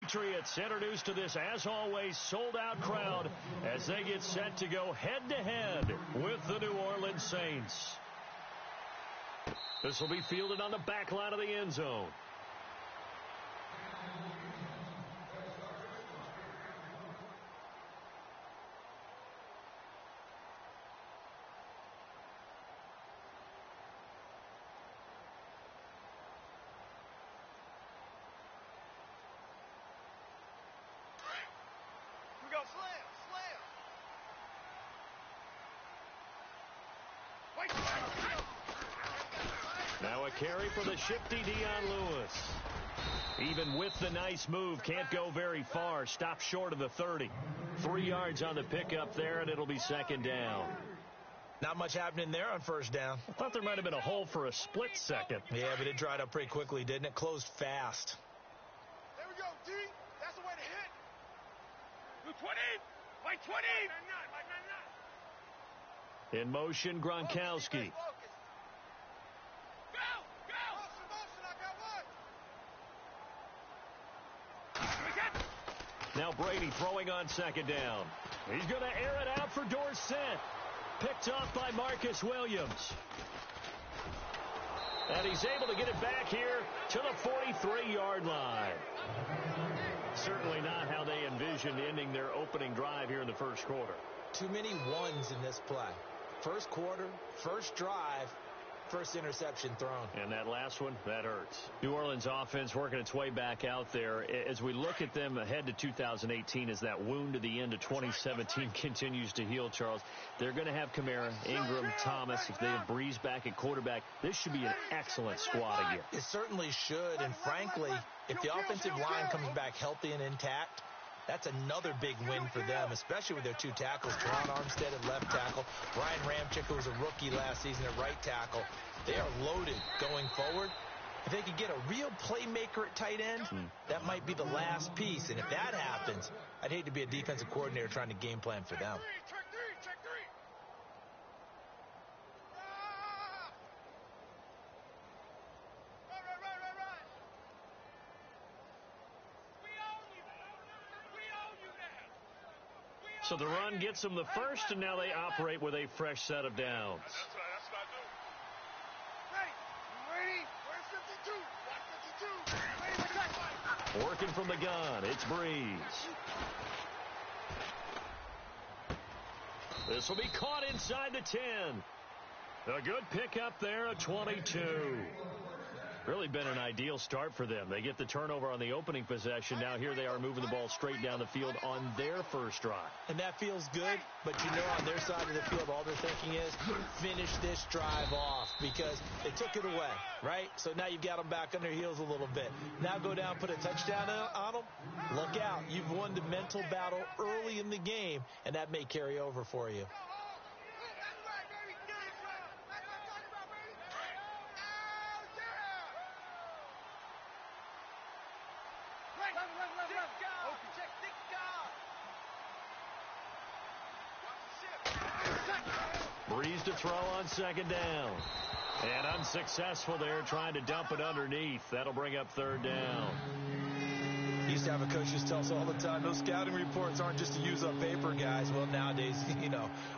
Patriots introduced to this, as always, sold-out crowd as they get set to go head-to-head with the New Orleans Saints. This will be fielded on the back line of the end zone. Now a carry for the shifty Dion Lewis. Even with the nice move, can't go very far. Stops short of the 30. 3 yards on the pickup there, and it'll be second down. Not much happening there on first down. I thought there might have been a hole for a split second. Yeah, but it dried up pretty quickly, didn't it? Closed fast. There we go, D. That's the way to hit. Blue 20. White 20. In motion, Gronkowski. Now Brady throwing on second down. He's going to air it out for Dorsett. Picked off by Marcus Williams. And he's able to get it back here to the 43-yard line. Certainly not how they envisioned ending their opening drive here in the first quarter. Too many ones in this play. First quarter, first drive, first interception thrown. And that last one, that hurts. New Orleans offense working its way back out there. As we look at them ahead to 2018, as that wound to the end of 2017 continues to heal, Charles, they're going to have Kamara, Ingram, Thomas. If they have Breeze back at quarterback, this should be an excellent squad again. It certainly should, and frankly, if the offensive line comes back healthy and intact, that's another big win for them, especially with their two tackles, Teron Armstead at left tackle, Brian Ramczyk, who was a rookie last season at right tackle. They are loaded going forward. If they could get a real playmaker at tight end, that might be the last piece. And if that happens, I'd hate to be a defensive coordinator trying to game plan for them. So the run gets them the first, and now they operate with a fresh set of downs. That's what I do. Ready? Where's 52? Working from the gun, it's Breeze. This will be caught inside the 10. A good pickup there at 22. Really been an ideal start for them. They get the turnover on the opening possession. Now here they are moving the ball straight down the field on their first drive. And that feels good, but you know on their side of the field, all they're thinking is finish this drive off because they took it away, right? So now you've got them back on their heels a little bit. Now go down, put a touchdown on them. Look out. You've won the mental battle early in the game, and that may carry over for you. Breeze to throw on second down. And unsuccessful there, trying to dump it underneath. That'll bring up third down. Used to have a coach just tell us all the time, those scouting reports aren't just to use up paper, guys. Well, nowadays,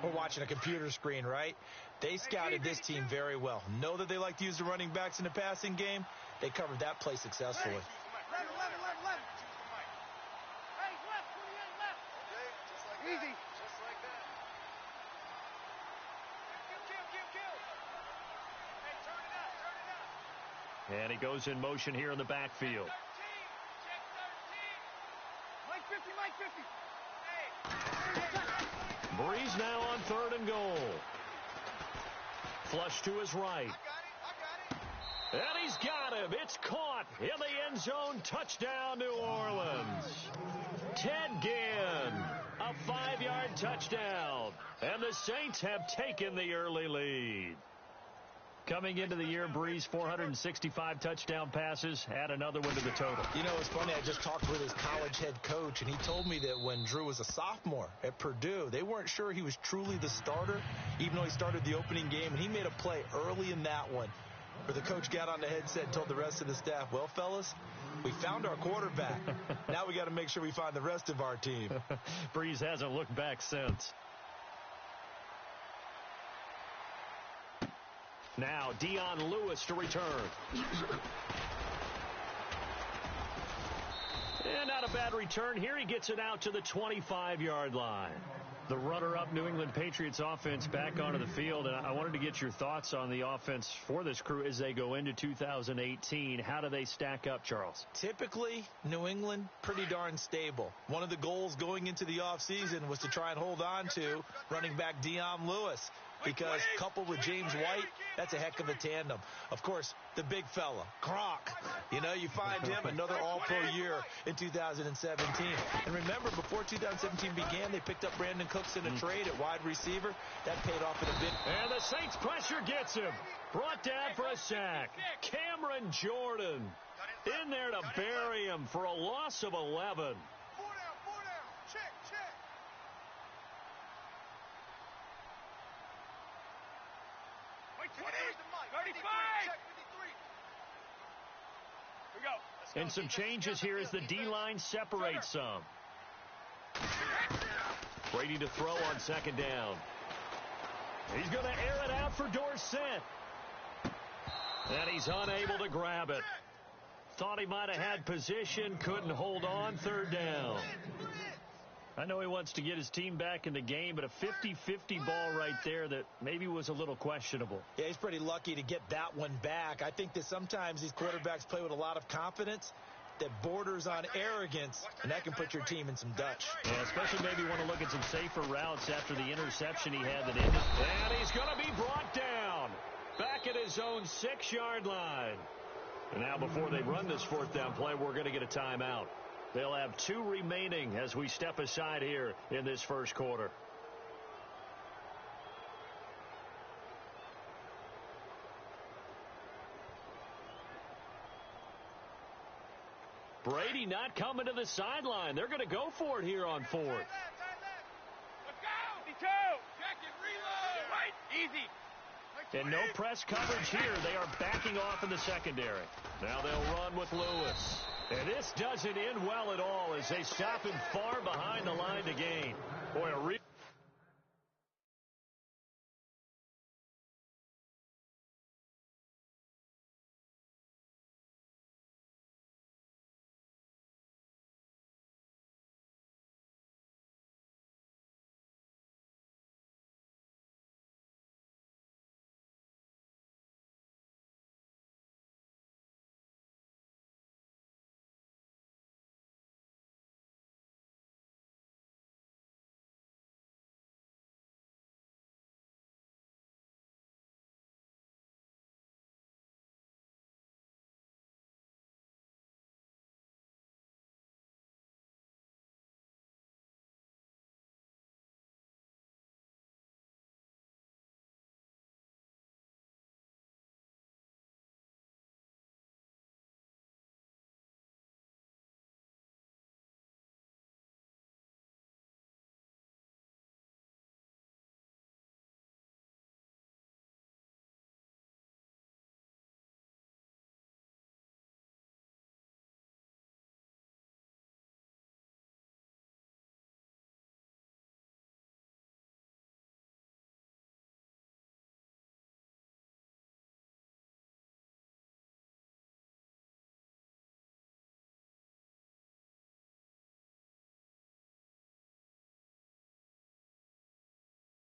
we're watching a computer screen, right? They scouted this team very well. Know that they like to use the running backs in the passing game. They covered that play successfully. Easy. And he goes in motion here in the backfield. Mike 50. Breeze now on third and goal. Flush to his right. And he's got him. It's caught in the end zone. Touchdown, New Orleans. Ted Ginn, a 5-yard touchdown. And the Saints have taken the early lead. Coming into the year, Breeze, 465 touchdown passes. Add another one to the total. You know, it's funny. I just talked with his college head coach, and he told me that when Drew was a sophomore at Purdue, they weren't sure he was truly the starter, even though he started the opening game. And he made a play early in that one where the coach got on the headset and told the rest of the staff, well, fellas, We found our quarterback. Now we got to make sure we find the rest of our team. Breeze hasn't looked back since. Now Dion Lewis to return. And not a bad return here. He gets it out to the 25-yard line. The runner-up New England Patriots offense back onto the field. And I wanted to get your thoughts on the offense for this crew as they go into 2018. How do they stack up, Charles? Typically, New England, pretty darn stable. One of the goals going into the offseason was to try and hold on to running back Dion Lewis, because coupled with James White, that's a heck of a tandem. Of course, the big fella, Gronk. You know, you find him another all-pro year in 2017. And remember, before 2017 began, they picked up Brandon Cooks in a trade at wide receiver. That paid off in a big... And the Saints pressure gets him. Brought down for a sack. Cameron Jordan in there to bury him for a loss of 11. 4 down. Check. 20, 35. Here we go. And some changes here as the D-line separates some. Brady to throw on second down. He's going to air it out for Dorsett. And he's unable to grab it. Thought he might have had position, couldn't hold on, third down. I know he wants to get his team back in the game, but a 50-50 ball right there that maybe was a little questionable. Yeah, he's pretty lucky to get that one back. I think that sometimes these quarterbacks play with a lot of confidence that borders on arrogance, and that can put your team in some Dutch. Yeah, especially maybe want to look at some safer routes after the interception he had that ended. And he's going to be brought down back at his own 6-yard line. And now before they run this fourth down play, we're going to get a timeout. They'll have 2 remaining as we step aside here in this first quarter. Brady not coming to the sideline. They're going to go for it here on fourth. Let's go. 52. Check it. Reload. Right. Easy. And no press coverage here. They are backing off in the secondary. Now they'll run with Lewis. And this doesn't end well at all as they stop him far behind the line to gain. Boy, a real...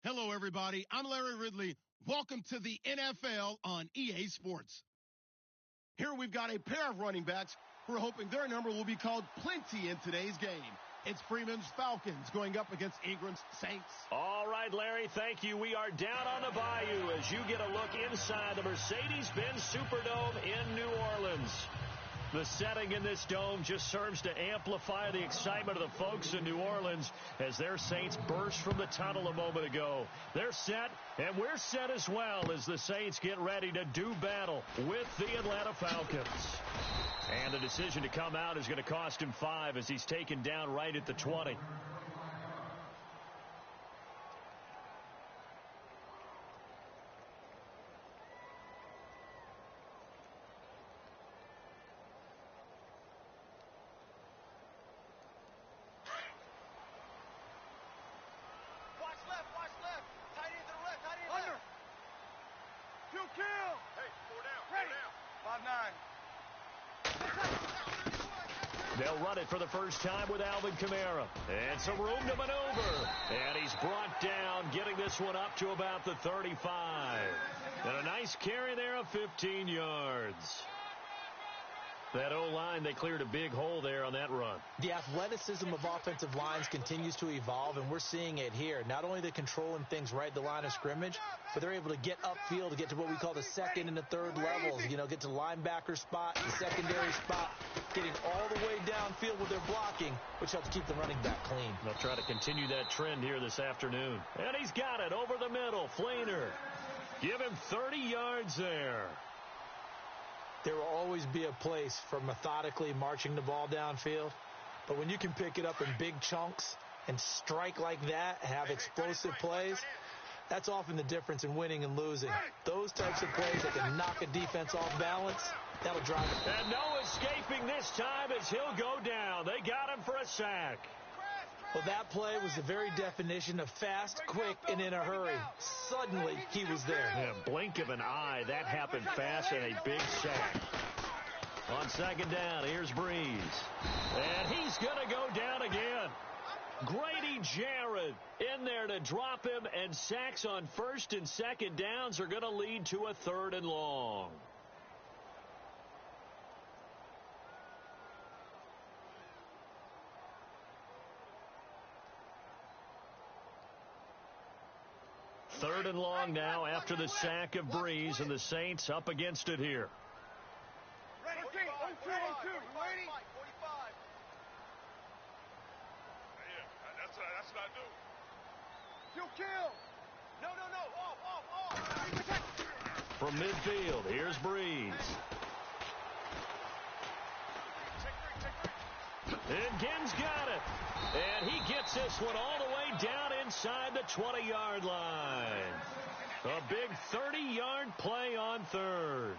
Hello, everybody. I'm Larry Ridley. Welcome to the NFL on EA Sports. Here we've got a pair of running backs who are hoping their number will be called plenty in today's game. It's Freeman's Falcons going up against Ingram's Saints. All right, Larry, thank you. We are down on the bayou as you get a look inside the Mercedes-Benz Superdome in New Orleans. The setting in this dome just serves to amplify the excitement of the folks in New Orleans as their Saints burst from the tunnel a moment ago. They're set, and we're set as well as the Saints get ready to do battle with the Atlanta Falcons. And the decision to come out is going to cost him 5 as he's taken down right at the 20. They'll run it for the first time with Alvin Kamara. And some room to maneuver. And he's brought down, getting this one up to about the 35. And a nice carry there of 15 yards. That O-line, they cleared a big hole there on that run. The athleticism of offensive lines continues to evolve, and we're seeing it here. Not only are they controlling things right at the line of scrimmage, but they're able to get upfield to get to what we call the second and the third levels. You know, get to the linebacker spot, the secondary spot, getting all the way downfield with their blocking, which helps keep the running back clean. They'll try to continue that trend here this afternoon. And he's got it over the middle. Fleener. Give him 30 yards there. There will always be a place for methodically marching the ball downfield. But when you can pick it up in big chunks and strike like that, have explosive plays, that's often the difference in winning and losing. Those types of plays that can knock a defense off balance, that'll drive it. And no escaping this time as he'll go down. They got him for a sack. Well, that play was the very definition of fast, quick, and in a hurry. Suddenly, he was there. Yeah, blink of an eye, that happened fast and a big sack. On second down, here's Breeze. And he's going to go down again. Grady Jarrett in there to drop him, and sacks on first and second downs are going to lead to a 3rd and long. Third and long now after the sack of Breeze, and the Saints up against it here. Ready, 0-2, 0-2. Ready? 45. Yeah, that's what I do. Kill. No. Off. From midfield, here's Breeze. And Ginn's got it. And he gets this one all the way down inside the 20-yard line. A big 30-yard play on third.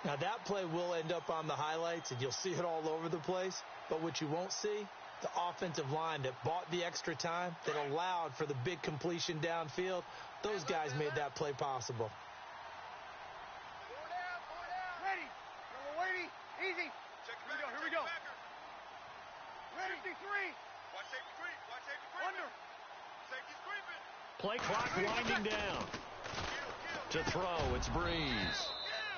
Now, that play will end up on the highlights, and you'll see it all over the place. But what you won't see, the offensive line that bought the extra time, that allowed for the big completion downfield, those guys made that play possible. Ready. Waiting. Easy. Here we go. Ready. 53. Watch safety creep. Under. Safety's creeping. Play clock winding down. To throw, it's Breeze.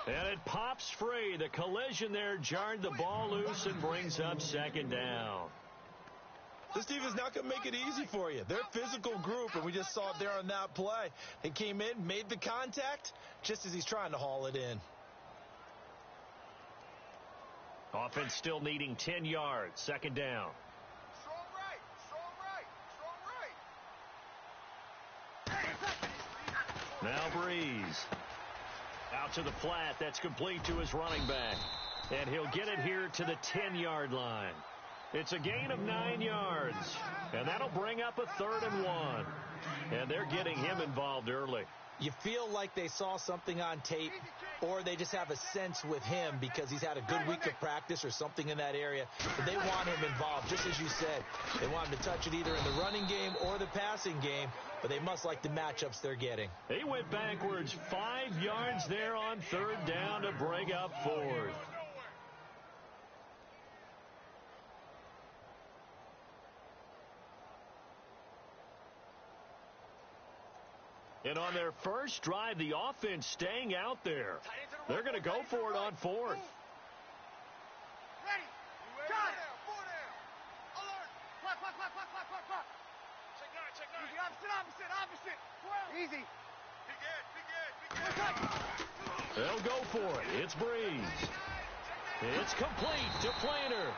And it pops free. The collision there jarred the ball loose and brings up second down. This defense is not going to make it easy for you. They're a physical group, and we just saw it there on that play. He came in, made the contact, just as he's trying to haul it in. Offense still needing 10 yards. Second down. Strong right. Now Breeze. Out to the flat. That's complete to his running back. And he'll get it here to the 10-yard line. It's a gain of 9 yards. And that'll bring up a 3rd and 1. And they're getting him involved early. You feel like they saw something on tape, or they just have a sense with him because he's had a good week of practice or something in that area. But they want him involved, just as you said. They want him to touch it either in the running game or the passing game, but they must like the matchups they're getting. He went backwards 5 yards there on 3rd down to bring up 4th. And on their first drive, the offense staying out there. They're going to go for it on 4th. Ready. Got it. 4 down. Alert. Clock. Check nine. Easy. Opposite. 12. Easy. Big head. They'll go for it. It's Breeze. It's complete to Fleener.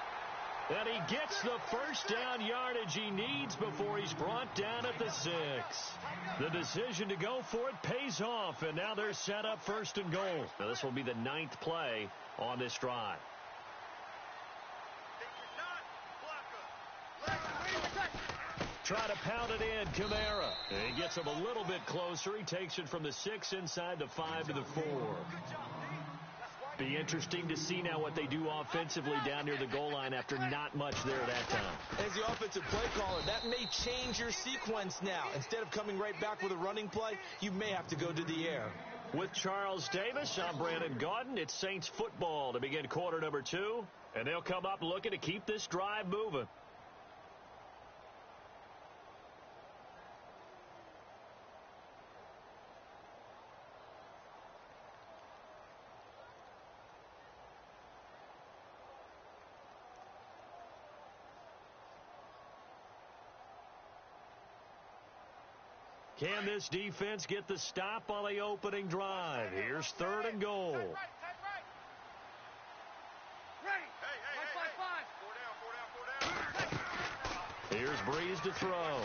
And he gets the first down yardage he needs before he's brought down at the 6. The decision to go for it pays off, and now they're set up 1st and goal. Now this will be the 9th play on this drive. Try to pound it in, Kamara. And he gets him a little bit closer. He takes it from the 6 inside the 5 to the 4. Be interesting to see now what they do offensively down near the goal line after not much there that time. As the offensive play caller, that may change your sequence now. Instead of coming right back with a running play, you may have to go to the air. With Charles Davis, I'm Brandon Gaudin. It's Saints football to begin quarter number 2 And they'll come up looking to keep this drive moving. Can this defense get the stop on the opening drive? Here's 3rd and goal. Ready. Hey. 4 down. Here's Brees to throw.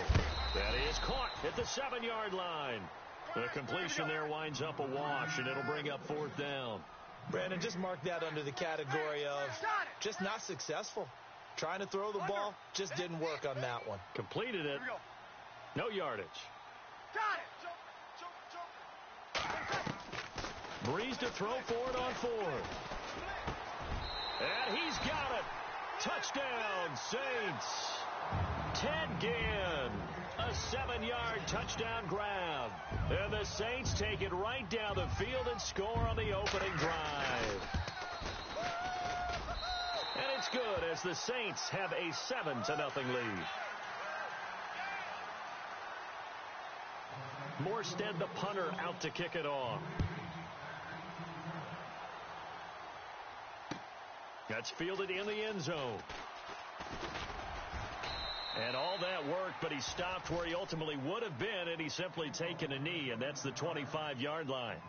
That is caught at the 7-yard line. The completion there winds up a wash, and it'll bring up 4th down. Brandon, just mark that under the category of just not successful. Trying to throw the ball just didn't work on that one. Completed it. No yardage. Got it. Brees to throw for it on 4th. And he's got it. Touchdown, Saints. Ted Ginn. A 7-yard touchdown grab. And the Saints take it right down the field and score on the opening drive. And it's good as the Saints have a 7-0 lead. Morstead, the punter, out to kick it off. That's fielded in the end zone. And all that worked, but he stopped where he ultimately would have been, and he's simply taken a knee, and that's the 25-yard line.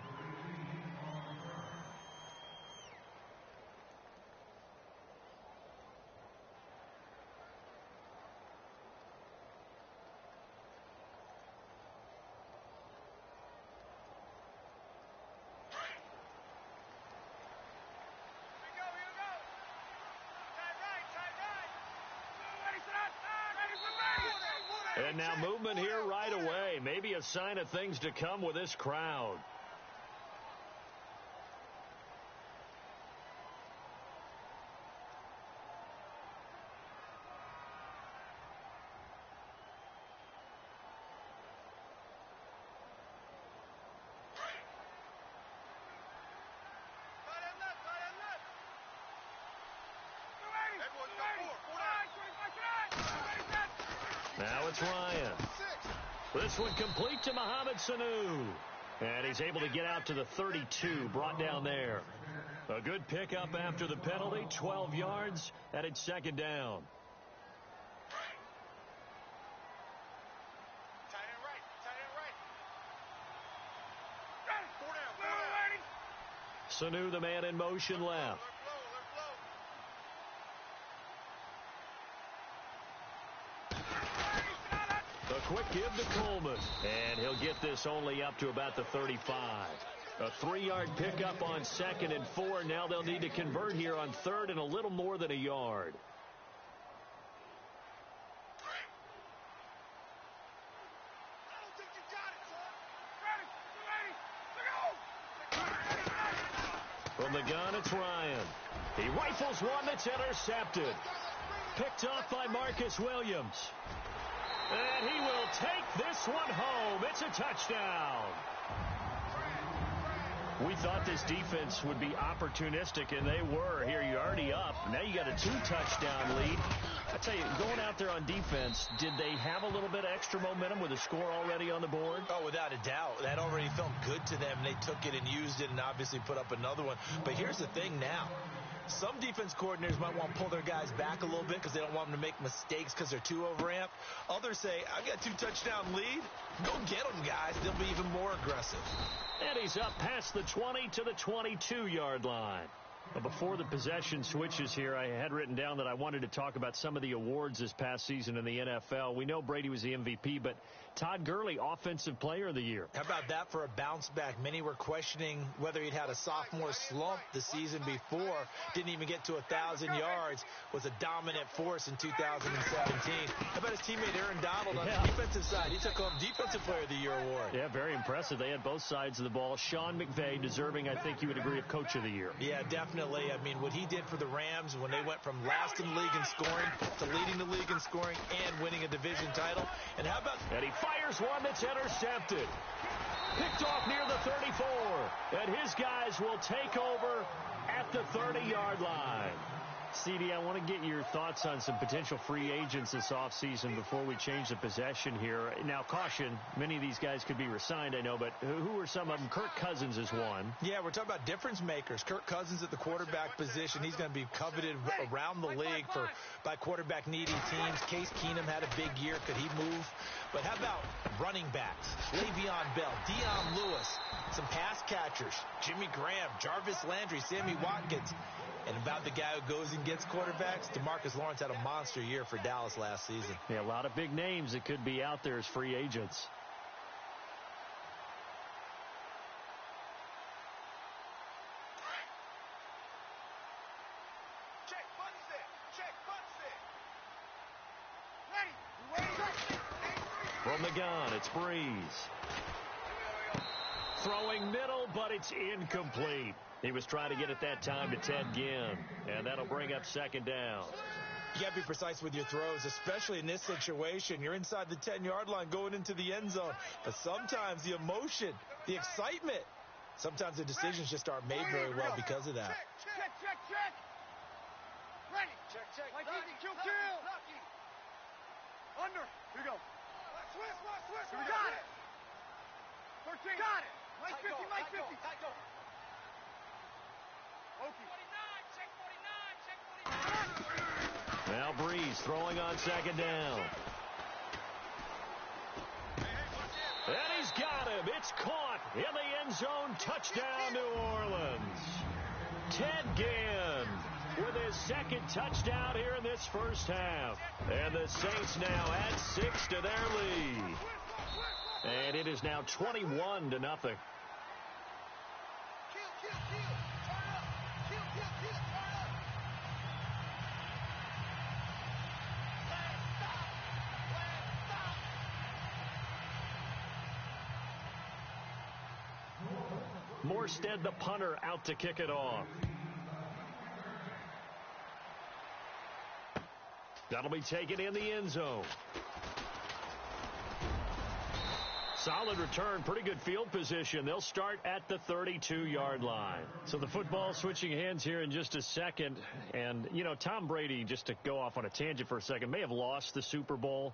And now movement here right away. Maybe a sign of things to come with this crowd. Now it's Ryan. This one complete to Mohamed Sanu. And he's able to get out to the 32, brought down there. A good pickup after the penalty, 12 yards, and it's 2nd down. Tight end right. 4 down. Sanu, the man in motion left. A quick give to Coleman, and he'll get this only up to about the 35. A 3-yard pickup on 2nd and 4. Now they'll need to convert here on 3rd and a little more than a yard. From the gun, it's Ryan. He rifles one that's intercepted. Picked off by Marcus Williams. And he will take this one home. It's a touchdown. We thought this defense would be opportunistic, and they were. Here, you're already up. Now you got a 2-touchdown lead. I tell you, going out there on defense, did they have a little bit of extra momentum with a score already on the board? Oh, without a doubt. That already felt good to them. They took it and used it and obviously put up another one. But here's the thing now. Some defense coordinators might want to pull their guys back a little bit because they don't want them to make mistakes because they're too overamped. Others say, I've got a 2-touchdown lead. Go get them, guys. They'll be even more aggressive. And he's up past the 20 to the 22-yard line. But before the possession switches here, I had written down that I wanted to talk about some of the awards this past season in the NFL. We know Brady was the MVP, but Todd Gurley, Offensive Player of the Year. How about that for a bounce back? Many were questioning whether he'd had a sophomore slump the season before. Didn't even get to 1,000 yards. Was a dominant force in 2017. How about his teammate Aaron Donald on the defensive side? He took home Defensive Player of the Year award. Yeah, very impressive. They had both sides of the ball. Sean McVay deserving, I think you would agree, of Coach of the Year. Yeah, definitely. I mean, what he did for the Rams when they went from last in the league in scoring to leading the league in scoring and winning a division title. And how about... And he fires one that's intercepted. Picked off near the 34. And his guys will take over at the 30-yard line. CD, I want to get your thoughts on some potential free agents this offseason before we change the possession here. Now, caution, many of these guys could be re-signed, I know, but who are some of them? Kirk Cousins is one. Yeah, we're talking about difference makers. Kirk Cousins at the quarterback position. He's going to be coveted around the league by quarterback-needy teams. Case Keenum had a big year. Could he move? But how about running backs? Le'Veon Bell, Dion Lewis, some pass catchers, Jimmy Graham, Jarvis Landry, Sammy Watkins. And about the guy who goes and gets quarterbacks, DeMarcus Lawrence had a monster year for Dallas last season. Yeah, a lot of big names that could be out there as free agents. Check, button set. Check, button set. Ready. From the gun, it's Breeze. Throwing middle, but it's incomplete. He was trying to get it that time to Ted Ginn, and that'll bring up second down. You got to be precise with your throws, especially in this situation. You're inside the 10-yard line going into the end zone. But sometimes the emotion, the excitement, sometimes the decisions just aren't made very well because of that. Check. Ready. Check. Lucky. Kill. Under. Here we go. Switch. Got it. 13. Got it. Mike 50. Tight go. Now Breeze throwing on second down. And he's got him. It's caught in the end zone. Touchdown, New Orleans. Ted Ginn with his second touchdown here in this first half. And the Saints now add 6 to their lead. And it is now 21-0. Morstead, the punter, out to kick it off. That'll be taken in the end zone. Solid return, pretty good field position. They'll start at the 32-yard line. So the football switching hands here in just a second. And, you know, Tom Brady, just to go off on a tangent for a second, may have lost the Super Bowl,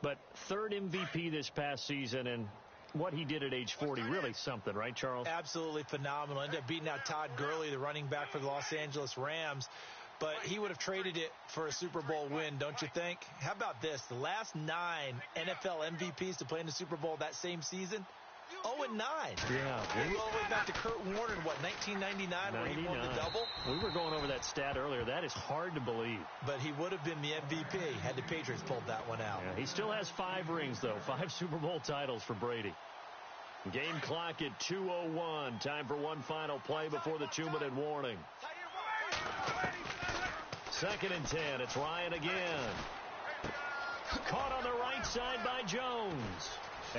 but third MVP this past season, and what he did at age 40, really something, right, Charles? Absolutely phenomenal. Ended up beating out Todd Gurley, the running back for the Los Angeles Rams. But he would have traded it for a Super Bowl win, don't you think? How about this? The last 9 NFL MVPs to play in the Super Bowl that same season, 0-9. Yeah. We go all the way back to Kurt Warner in, 1999, where he won the double? We were going over that stat earlier. That is hard to believe. But he would have been the MVP had the Patriots pulled that one out. Yeah, he still has 5 rings, though. 5 Super Bowl titles for Brady. Game clock at 2:01. Time for one final play before the 2-minute warning. 2nd and 10. It's Ryan again. Caught on the right side by Jones.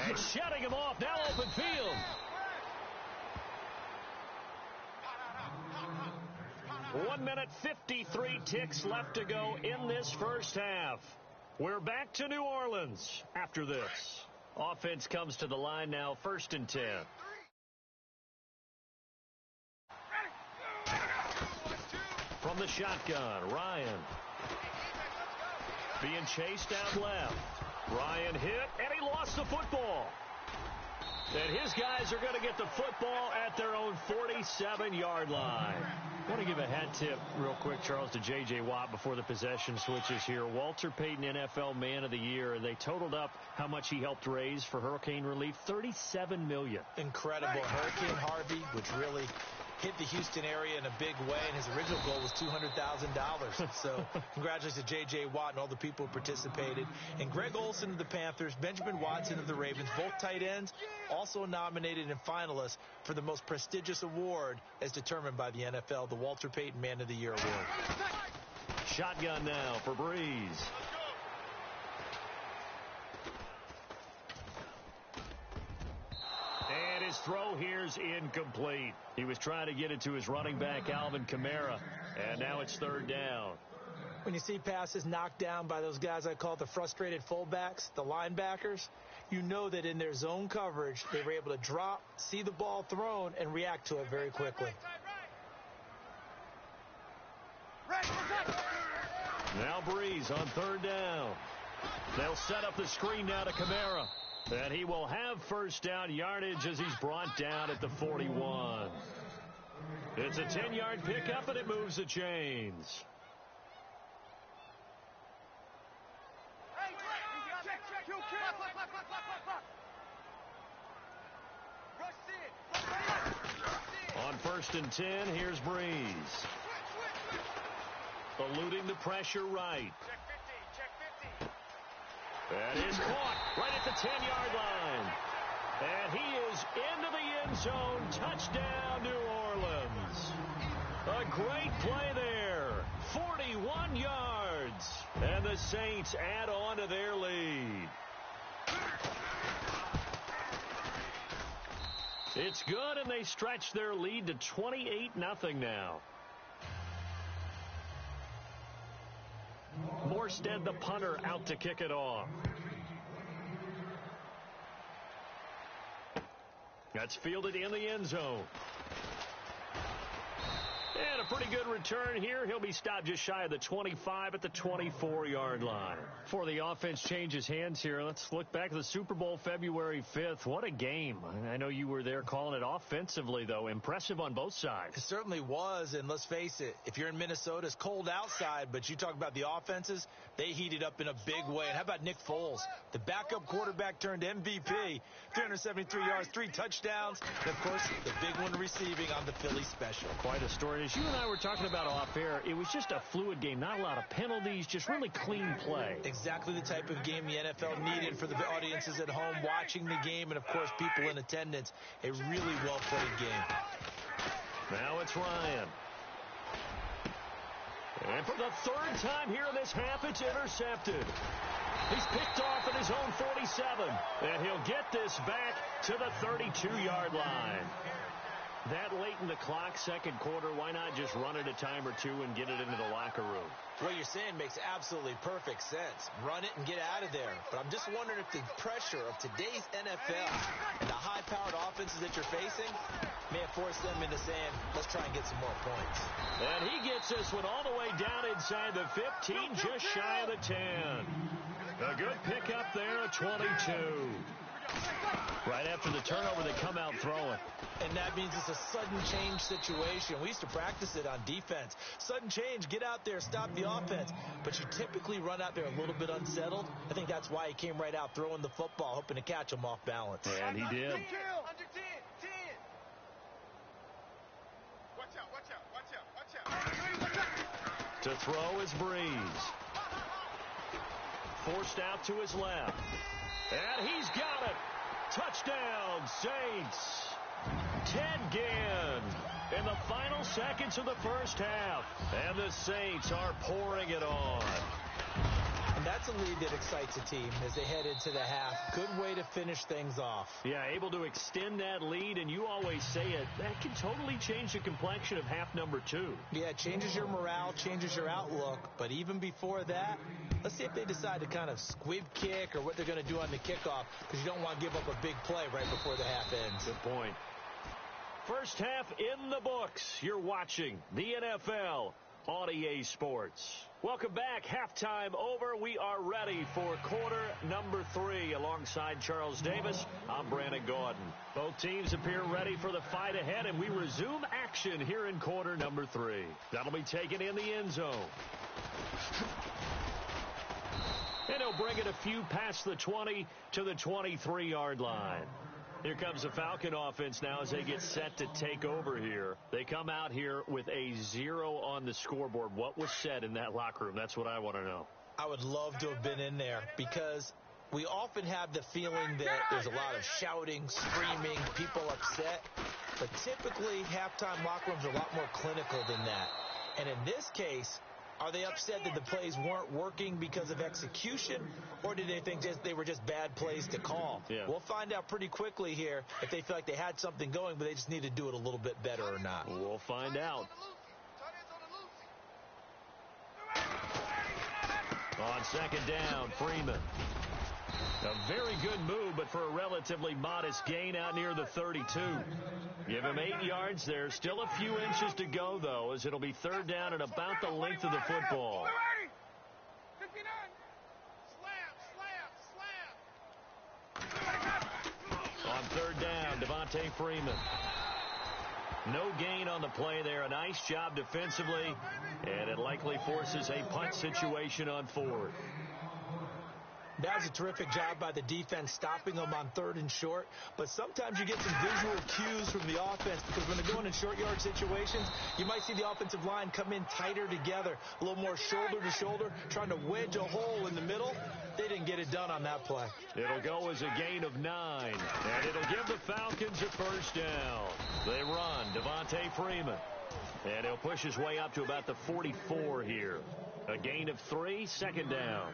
And shutting him off. Now open field. 1 minute 53 ticks left to go in this first half. We're back to New Orleans after this. Offense comes to the line now, 1st and 10. From the shotgun, Ryan. Being chased out left. Ryan hit, and he lost the football. And his guys are going to get the football at their own 47-yard line. I want to give a hat tip real quick, Charles, to J.J. Watt before the possession switches here. Walter Payton, NFL Man of the Year. They totaled up how much he helped raise for hurricane relief, $37 million. Incredible. Hurricane Harvey, which really hit the Houston area in a big way, and his original goal was $200,000. So congratulations to J.J. Watt and all the people who participated. And Greg Olsen of the Panthers, Benjamin Watson of the Ravens, both tight ends, also nominated and finalists for the most prestigious award as determined by the NFL, the Walter Payton Man of the Year Award. Shotgun now for Breeze. And his throw here's incomplete. He was trying to get it to his running back, Alvin Kamara, and now it's 3rd down. When you see passes knocked down by those guys I call the frustrated fullbacks, the linebackers, you know that in their zone coverage, they were able to drop, see the ball thrown, and react to it very quickly. Right. Now Breeze on third down. They'll set up the screen now to Kamara. And he will have first down yardage as he's brought down at the 41. It's a 10-yard pickup, and it moves the chains. On 1st and 10, here's Breeze. Eluding the pressure right. That is caught right at the 10-yard line. And he is into the end zone. Touchdown, New Orleans. A great play there. 41 yards. And the Saints add on to their lead. It's good, and they stretch their lead to 28-0 now. Morstead, the punter, out to kick it off. That's fielded in the end zone. And a pretty good return here. He'll be stopped just shy of the 25 at the 24-yard line. Before the offense changes hands here, let's look back at the Super Bowl February 5th. What a game. I know you were there calling it offensively, though. Impressive on both sides. It certainly was, and let's face it, if you're in Minnesota, it's cold outside, but you talk about the offenses, they heated up in a big way. And how about Nick Foles? The backup quarterback turned MVP, 373 yards, 3 touchdowns, and, of course, the big one receiving on the Philly special. Quite a story. As you and I were talking about off air, it was just a fluid game, not a lot of penalties, just really clean play. Exactly the type of game the NFL needed for the audiences at home watching the game and, of course, people in attendance. A really well-played game. Now it's Ryan. And for the 3rd time here in this half, it's intercepted. He's picked off at his own 47. And he'll get this back to the 32-yard line. That late in the clock, second quarter, why not just run it a time or two and get it into the locker room? What you're saying makes absolutely perfect sense. Run it and get out of there. But I'm just wondering if the pressure of today's NFL and the high-powered offenses that you're facing may have forced them into saying, let's try and get some more points. And he gets this one all the way down inside the 15, just shy of the 10. A good pickup there, a 22. Right after the turnover, they come out throwing. And that means it's a sudden change situation. We used to practice it on defense. Sudden change, get out there, stop the offense. But you typically run out there a little bit unsettled. I think that's why he came right out throwing the football, hoping to catch him off balance. And he did. Under 10. 10. Watch out. To throw is Breeze. Forced out to his left. And he's got it. Touchdown, Saints. Ted Ginn in the final seconds of the first half. And the Saints are pouring it on. And that's a lead that excites a team as they head into the half. Good way to finish things off. Yeah, able to extend that lead, and you always say it, that can totally change the complexion of half number 2. Yeah, it changes your morale, changes your outlook. But even before that, let's see if they decide to kind of squib kick or what they're going to do on the kickoff, because you don't want to give up a big play right before the half ends. Good point. First half in the books. You're watching the NFL on EA Sports. Welcome back. Halftime over. We are ready for quarter number 3. Alongside Charles Davis, I'm Brandon Gordon. Both teams appear ready for the fight ahead, and we resume action here in quarter number 3. That'll be taken in the end zone. And he'll bring it a few past the 20 to the 23-yard line. Here comes the Falcon offense now as they get set to take over here. They come out here with a 0 on the scoreboard. What was said in that locker room? That's what I want to know. I would love to have been in there because we often have the feeling that there's a lot of shouting, screaming, people upset. But typically, halftime locker rooms are a lot more clinical than that. And in this case, are they upset that the plays weren't working because of execution, or did they think they were just bad plays to call? Yeah. We'll find out pretty quickly here if they feel like they had something going, but they just need to do it a little bit better or not. We'll find out. On second down, Freeman. A very good move, but for a relatively modest gain out near the 32. Give him 8 yards there. Still a few inches to go, though, as it'll be third down and about the length of the football. Working on. Slam. On third down, Devontae Freeman. No gain on the play there. A nice job defensively, and it likely forces a punt situation on fourth. That was a terrific job by the defense stopping them on third and short. But sometimes you get some visual cues from the offense because when they're going in short yard situations, you might see the offensive line come in tighter together, a little more shoulder to shoulder, trying to wedge a hole in the middle. They didn't get it done on that play. It'll go as a gain of 9, and it'll give the Falcons a first down. They run Devontae Freeman, and he'll push his way up to about the 44 here. A gain of 3, second down.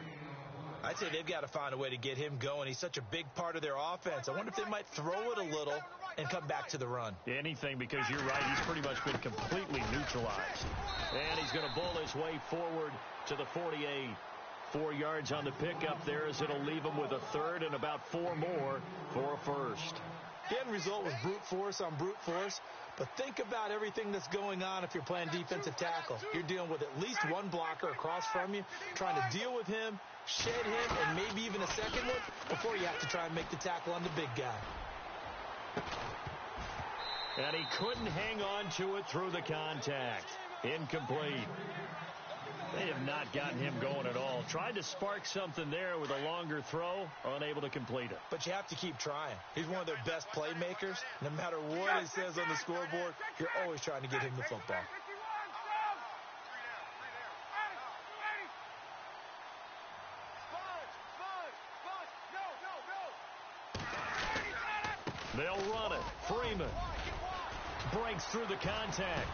I'd say they've got to find a way to get him going. He's such a big part of their offense. I wonder if they might throw it a little and come back to the run. Anything, because you're right, he's pretty much been completely neutralized. And he's going to bull his way forward to the 48. 4 yards on the pickup there as it'll leave him with a third and about 4 more for a first. The end result was brute force on brute force. But think about everything that's going on if you're playing defensive tackle. You're dealing with at least one blocker across from you, trying to deal with him, shed him, and maybe even a second one before you have to try and make the tackle on the big guy. And he couldn't hang on to it through the contact. Incomplete. They have not gotten him going at all. Tried to spark something there with a longer throw, unable to complete it. But you have to keep trying. He's one of their best playmakers. No matter what it says on the scoreboard, you're always trying to get him the football. They'll run it. Freeman breaks through the contact.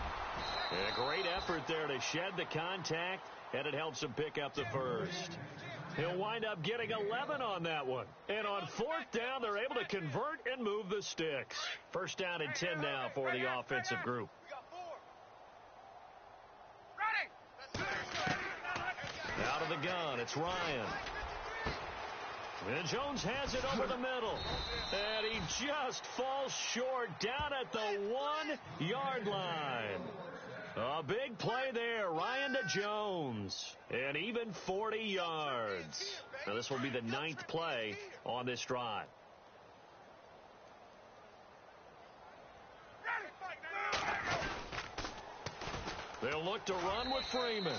And a great effort there to shed the contact, and it helps him pick up the first. He'll wind up getting 11 on that one. And on fourth down, they're able to convert and move the sticks. First down and 10 now for the offensive group. Out of the gun, it's Ryan. And Jones has it over the middle. And he just falls short down at the 1-yard line. A big play there, Ryan to Jones. And even 40 yards. Now this will be the 9th play on this drive. They'll look to run with Freeman.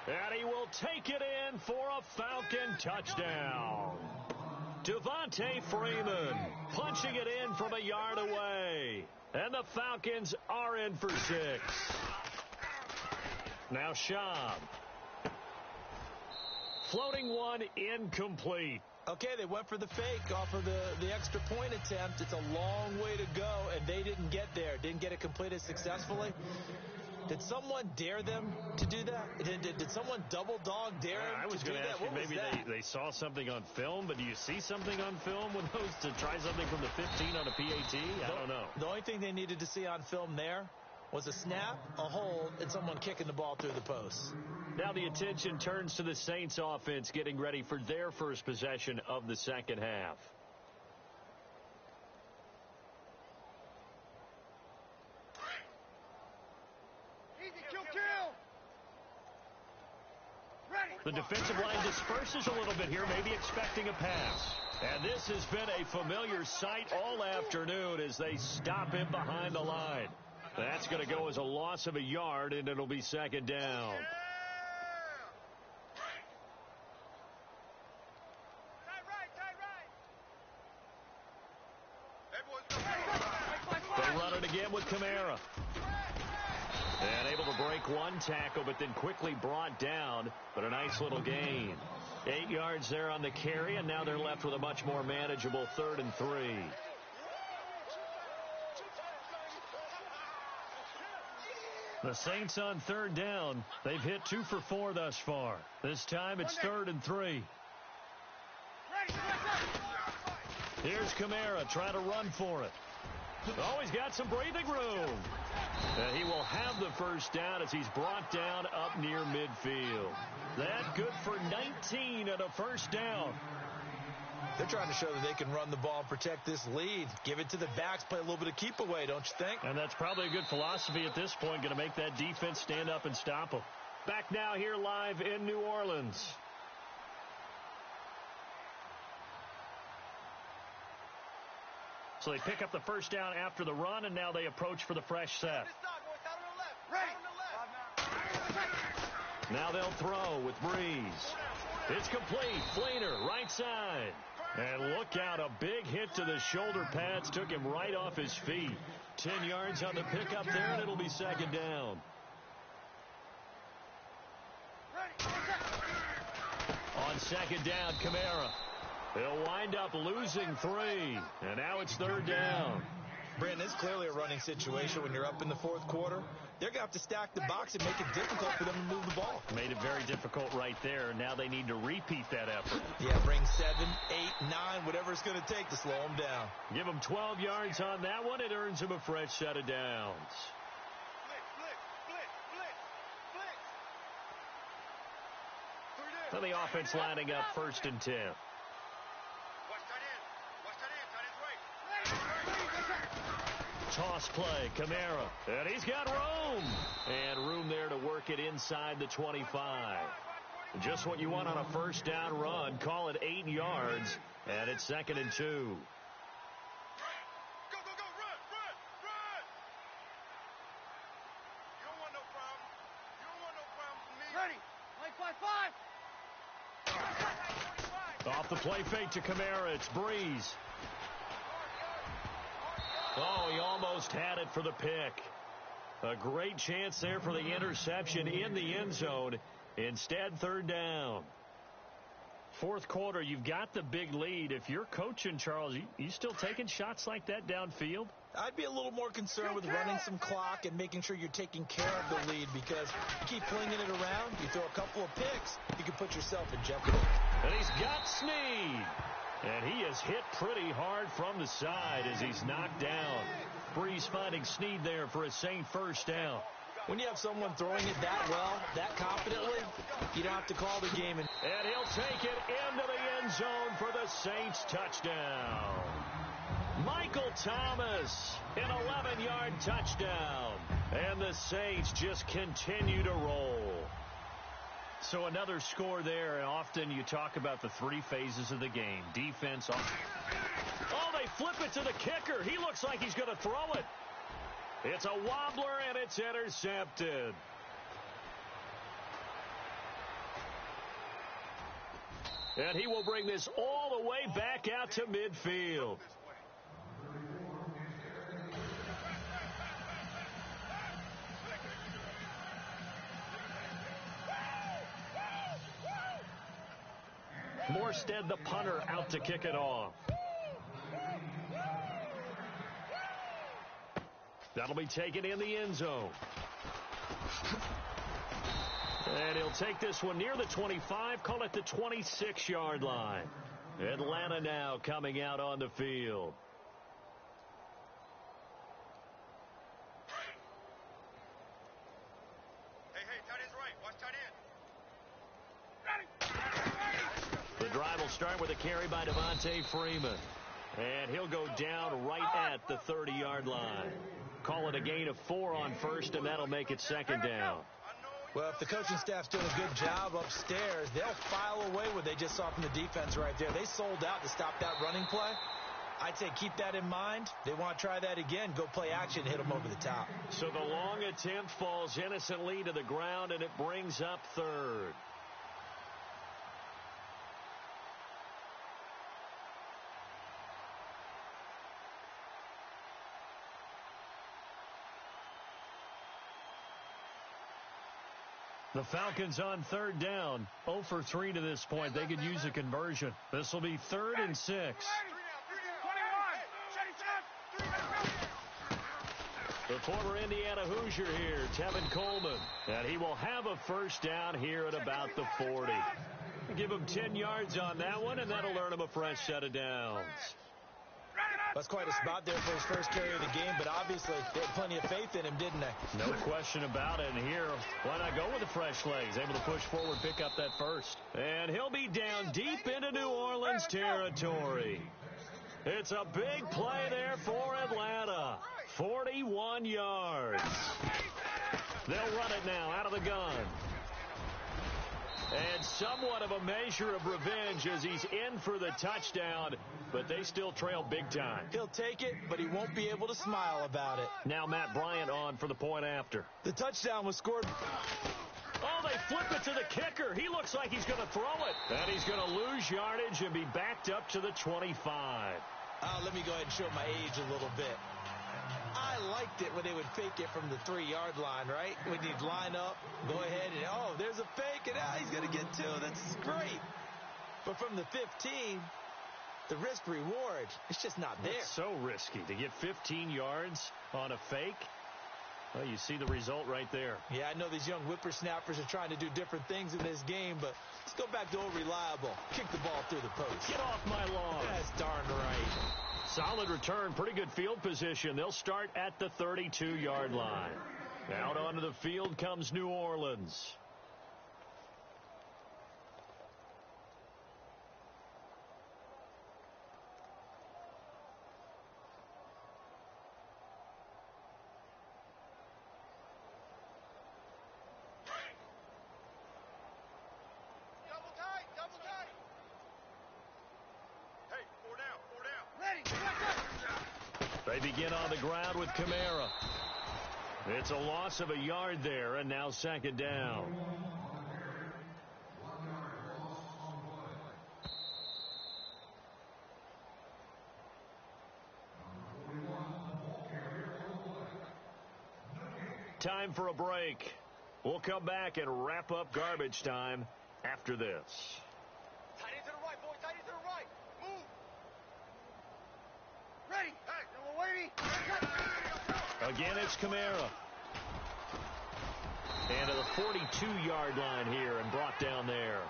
And he will take it in for a Falcon touchdown. Devontae Freeman punching it in from a yard away. And the Falcons are in for 6. Now Schaub. Floating one, incomplete. Okay, they went for the fake off of the extra point attempt. It's a long way to go, and they didn't get there. Didn't get it completed successfully. Did someone dare them to do that? Did someone double dog dare them I was going to ask you, maybe they saw something on film, but do you see something on film with those to try something from the 15 on a PAT? I don't know. The only thing they needed to see on film there was a snap, a hold, and someone kicking the ball through the posts. Now the attention turns to the Saints offense getting ready for their first possession of the second half. The defensive line disperses a little bit here, maybe expecting a pass. And this has been a familiar sight all afternoon as they stop him behind the line. That's going to go as a loss of a yard, and it'll be second down. They run it again with Kamara. And able to break one tackle, but then quickly brought down. But a nice little gain. 8 yards there on the carry, and now they're left with a much more manageable 3rd and 3. The Saints on 3rd down. They've hit 2 for 4 thus far. This time it's 3rd and 3. Here's Kamara trying to run for it. Oh, he's got some breathing room. And he will have the first down as he's brought down up near midfield. That good for 19 and a first down. They're trying to show that they can run the ball and protect this lead. Give it to the backs, play a little bit of keep away, don't you think? And that's probably a good philosophy at this point, going to make that defense stand up and stop them. Back now here live in New Orleans. So they pick up the first down after the run, and now they approach for the fresh set. Now they'll throw with Breeze. It's complete. Fleener, right side. And look out, a big hit to the shoulder pads took him right off his feet. 10 yards on the pickup there, and it'll be second down. On second down, Kamara. He'll wind up losing 3, and now it's third down. Brandon, it's clearly a running situation when you're up in the fourth quarter. They're going to have to stack the box and make it difficult for them to move the ball. Made it very difficult right there. Now they need to repeat that effort. Yeah, bring 7, 8, 9, whatever it's going to take to slow them down. Give them 12 yards on that one. It earns them a fresh set of downs. And the offense lining up 1st and 10. Toss play, Kamara, and he's got room. And room there to work it inside the 25. Just what you want on a first down run. Call it 8 yards, and it's 2nd and 2. Go, run. You don't want no problem. You don't want no problem from me. Ready. 5. Off the play fake to Kamara, it's Breeze. Oh, he almost had it for the pick. A great chance there for the interception in the end zone. Instead, third down. Fourth quarter, you've got the big lead. If you're coaching, Charles, you still taking shots like that downfield? I'd be a little more concerned with running some clock and making sure you're taking care of the lead, because you keep flinging it around, you throw a couple of picks, you can put yourself in jeopardy. And he's got Snead. And he is hit pretty hard from the side as he's knocked down. Breeze finding Snead there for a safe first down. When you have someone throwing it that well, that confidently, you don't have to call the game. And he'll take it into the end zone for the Saints touchdown. Michael Thomas, an 11-yard touchdown. And the Saints just continue to roll. So another score there, and often you talk about the 3 phases of the game. Defense. Oh, they flip it to the kicker. He looks like he's going to throw it. It's a wobbler, and it's intercepted. And he will bring this all the way back out to midfield. Morstead, the punter, out to kick it off. That'll be taken in the end zone. And he'll take this one near the 25, call it the 26-yard line. Atlanta now coming out on the field. Hey, tight end's right. Watch tight end. The drive will start with a carry by Devontae Freeman. And he'll go down right at the 30-yard line. Call it a gain of 4 on first, and that'll make it second down. Well, if the coaching staff's doing a good job upstairs, they'll file away what they just saw from the defense right there. They sold out to stop that running play. I'd say keep that in mind. They want to try that again. Go play action, hit them over the top. So the long attempt falls innocently to the ground, and it brings up third. The Falcons on third down, 0 for 3 to this point. They could use a conversion. This will be 3rd and 6. The former Indiana Hoosier here, Tevin Coleman. And he will have a first down here at about the 40. Give him 10 yards on that one, and that'll earn him a fresh set of downs. That's quite a spot there for his first carry of the game, but obviously they had plenty of faith in him, didn't they? No question about it. And here, why not go with the fresh legs? Able to push forward, pick up that first. And he'll be down deep into New Orleans territory. It's a big play there for Atlanta. 41 yards. They'll run it now out of the gun. And somewhat of a measure of revenge as he's in for the touchdown, but they still trail big time. He'll take it, but he won't be able to smile about it. Now Matt Bryant on for the point after. The touchdown was scored. Oh, they flip it to the kicker. He looks like he's going to throw it. And he's going to lose yardage and be backed up to the 25. Let me go ahead and show my age a little bit. I liked it when they would fake it from the 3-yard line, right? When you'd line up, go ahead, and there's a fake, and he's going to get 2. That's great. But from the 15, the risk-reward, it's just not there. It's so risky to get 15 yards on a fake. Well, you see the result right there. Yeah, I know these young whippersnappers are trying to do different things in this game, but let's go back to old reliable. Kick the ball through the post. Get off my lawn. That's darn right. Solid return, pretty good field position. They'll start at the 32-yard line. Out onto the field comes New Orleans. They begin on the ground with Kamara. It's a loss of a yard there, and now second down. Time for a break. We'll come back and wrap up garbage time after this. Tight end to the right, boy. Tight end to the right. Move. Ready. Hey, no waiting. Again, it's Kamara. And to the 42-yard line here and brought down there.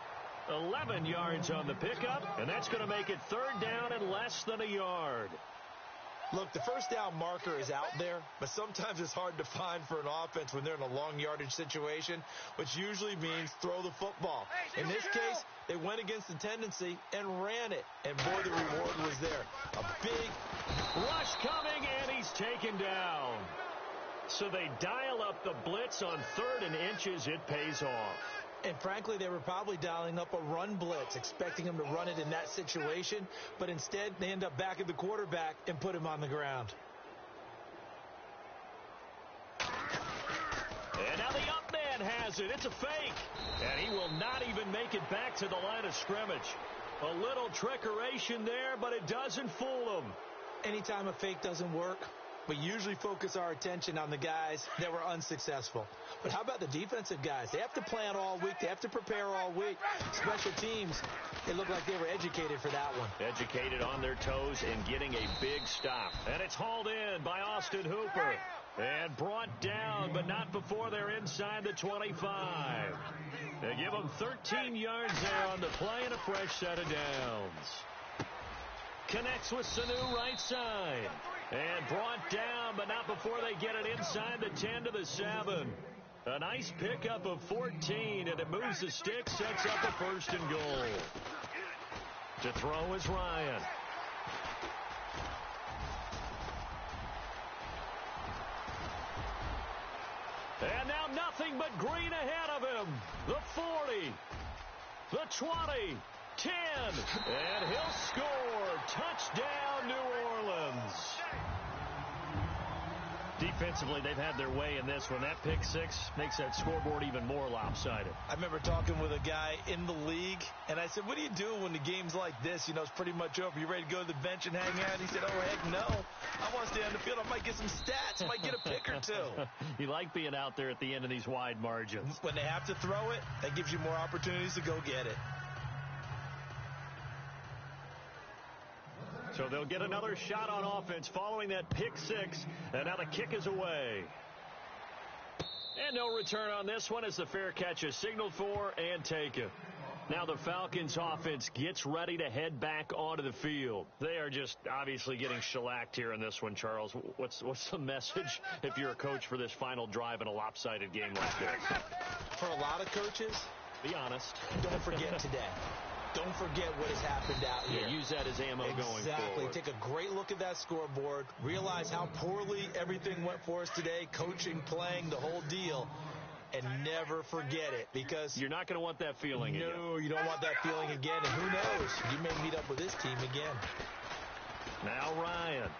11 yards on the pickup, and that's going to make it third down and less than a yard. Look, the first down marker is out there, but sometimes it's hard to find for an offense when they're in a long yardage situation, which usually means throw the football. In this case, they went against the tendency and ran it, and boy, the reward was there. A big rush coming, and he's taken down. So they dial up the blitz on 3rd and inches. It pays off. And frankly, they were probably dialing up a run blitz, expecting him to run it in that situation. But instead, they end up backing the quarterback and put him on the ground. And now the up man has it. It's a fake. And he will not even make it back to the line of scrimmage. A little trickeration there, but it doesn't fool him. Anytime a fake doesn't work, we usually focus our attention on the guys that were unsuccessful. But how about the defensive guys? They have to plan all week. They have to prepare all week. Special teams, it looked like they were educated for that one. Educated on their toes and getting a big stop. And it's hauled in by Austin Hooper. And brought down, but not before they're inside the 25. They give them 13 yards there on the play and a fresh set of downs. Connects with Sanu right side. And brought down, but not before they get it inside the 10 to the 7. A nice pickup of 14, and it moves the stick, sets up a 1st and goal. To throw is Ryan. And now nothing but green ahead of him. The 40, the 20, 10, and he'll score. Touchdown, New Orleans. Defensively, they've had their way in this one. That pick six makes that scoreboard even more lopsided. I remember talking with a guy in the league, and I said, what do you do when the game's like this? You know, it's pretty much over. You ready to go to the bench and hang out? And he said, oh, heck no. I want to stay on the field. I might get some stats. I might get a pick or two. You like being out there at the end of these wide margins. When they have to throw it, that gives you more opportunities to go get it. So they'll get another shot on offense following that pick six. And now the kick is away. And no return on this one as the fair catch is signaled for and taken. Now the Falcons offense gets ready to head back onto the field. They are just obviously getting shellacked here in this one, Charles. What's the message if you're a coach for this final drive in a lopsided game like this? For a lot of coaches, be honest. Don't forget today. Don't forget what has happened out here. Yeah, use that as ammo going forward. Exactly. Take a great look at that scoreboard. Realize how poorly everything went for us today. Coaching, playing, the whole deal. and never forget it, because you're not going to want that feeling again. No, you don't want that feeling again, and who knows? You may meet up with this team again. Now Ryan.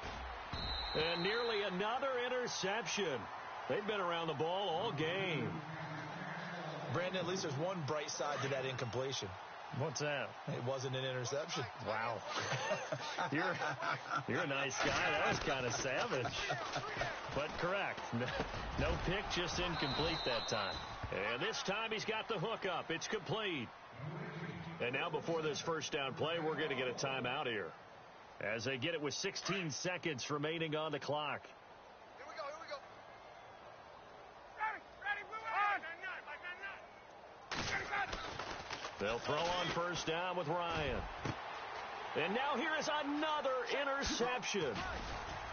And nearly another interception. They've been around the ball all game. Brandon, at least there's one bright side to that incompletion. What's that? It wasn't an interception. Wow. You're a nice guy. That was kind of savage. But correct. No pick, just incomplete that time. And this time he's got the hook up. It's complete. And now before this first down play, we're going to get a timeout here, as they get it with 16 seconds remaining on the clock. Here we go. Ready, move on. They'll throw on first down with Ryan. And now here is another interception.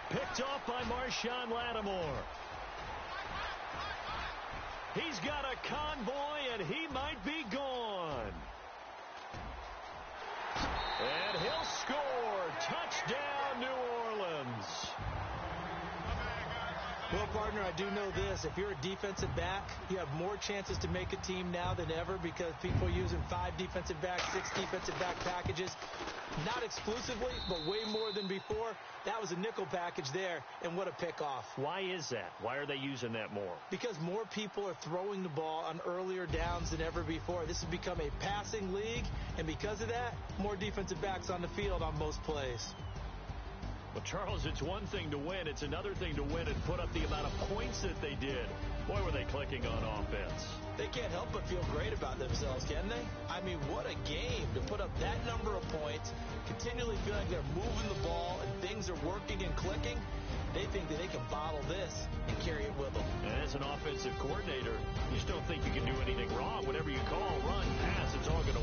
Picked off by Marshawn Lattimore. He's got a convoy, and he might be gone. And he'll score. Touchdown, New Orleans. Well, partner, I do know this. If you're a defensive back, you have more chances to make a team now than ever, because people are using 5 defensive backs, 6 defensive back packages. Not exclusively, but way more than before. That was a nickel package there, and what a pickoff. Why is that? Why are they using that more? Because more people are throwing the ball on earlier downs than ever before. This has become a passing league, and because of that, more defensive backs on the field on most plays. Well, Charles, it's one thing to win. It's another thing to win and put up the amount of points that they did. Boy, were they clicking on offense. They can't help but feel great about themselves, can they? I mean, what a game to put up that number of points, continually feel like they're moving the ball and things are working and clicking. They think that they can bottle this and carry it with them. And as an offensive coordinator, you just don't think you can do anything wrong. Whatever you call, run, pass, it's all going to